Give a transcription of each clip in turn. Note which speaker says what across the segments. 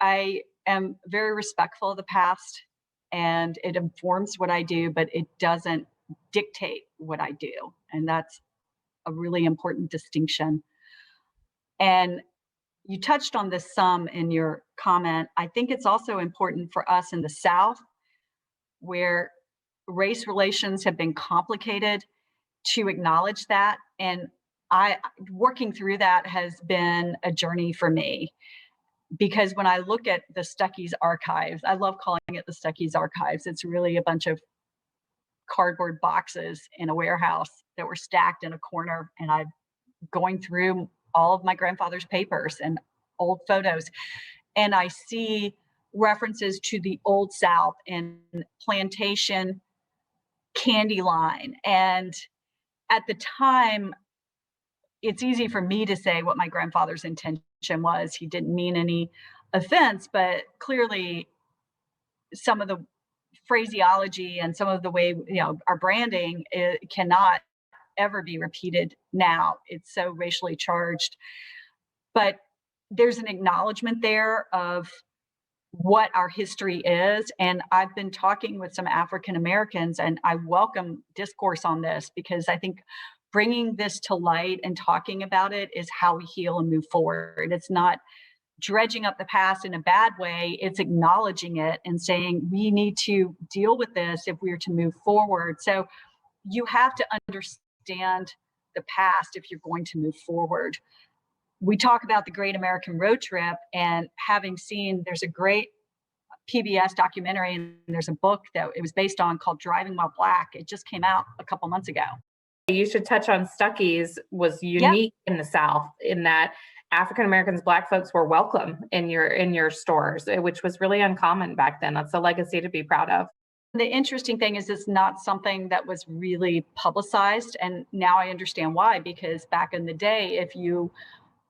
Speaker 1: I am very respectful of the past and it informs what I do, but it doesn't dictate what I do. And that's a really important distinction. And you touched on this some in your comment. I think it's also important for us in the South, where race relations have been complicated, to acknowledge that. And I working through that has been a journey for me because when I look at the Stuckey's archives, I love calling it the Stuckey's archives. It's really a bunch of cardboard boxes in a warehouse that were stacked in a corner, and I'm going through all of my grandfather's papers and old photos, and I see references to the Old South and plantation candy line. And at the time, it's easy for me to say what my grandfather's intention was. He didn't mean any offense, but clearly some of the phraseology and some of the way, our branding, it cannot ever be repeated now. It's so racially charged. But there's an acknowledgement there of what our history is. And I've been talking with some African Americans, and I welcome discourse on this because I think bringing this to light and talking about it is how we heal and move forward. It's not dredging up the past in a bad way, it's acknowledging it and saying we need to deal with this if we are to move forward. So you have to understand the past if you're going to move forward. We talk about the Great American Road Trip, and having seen, there's a great PBS documentary and there's a book that it was based on called Driving While Black. It just came out a couple months ago.
Speaker 2: You should touch on Stuckey's was
Speaker 1: Yep.
Speaker 2: unique in the South in that African Americans, Black folks were welcome in your stores, which was really uncommon back then. That's a legacy to be proud of.
Speaker 1: The interesting thing is it's not something that was really publicized. And now I understand why, because back in the day, if you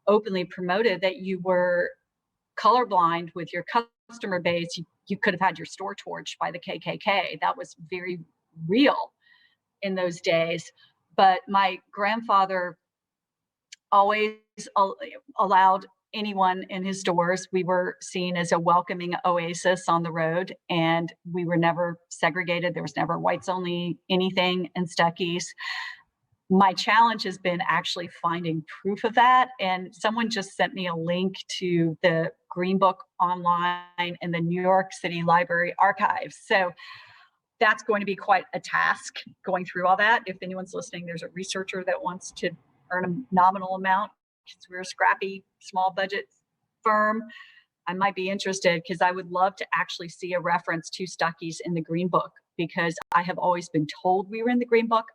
Speaker 1: openly promoted that you were colorblind with your customer base, you could have had your store torched by the KKK. That was very real in those days. But my grandfather always allowed anyone in his stores. We were seen as a welcoming oasis on the road, and we were never segregated. There was never whites only anything in Stuckey's. My challenge has been actually finding proof of that. And someone just sent me a link to the Green Book online in the New York City Library archives. So that's going to be quite a task going through all that. If anyone's listening, there's a researcher that wants to earn a nominal amount because we're a scrappy, small budget firm. I might be interested because I would love to actually see a reference to Stuckey's in the Green Book, because I have always been told we were in the Green Book.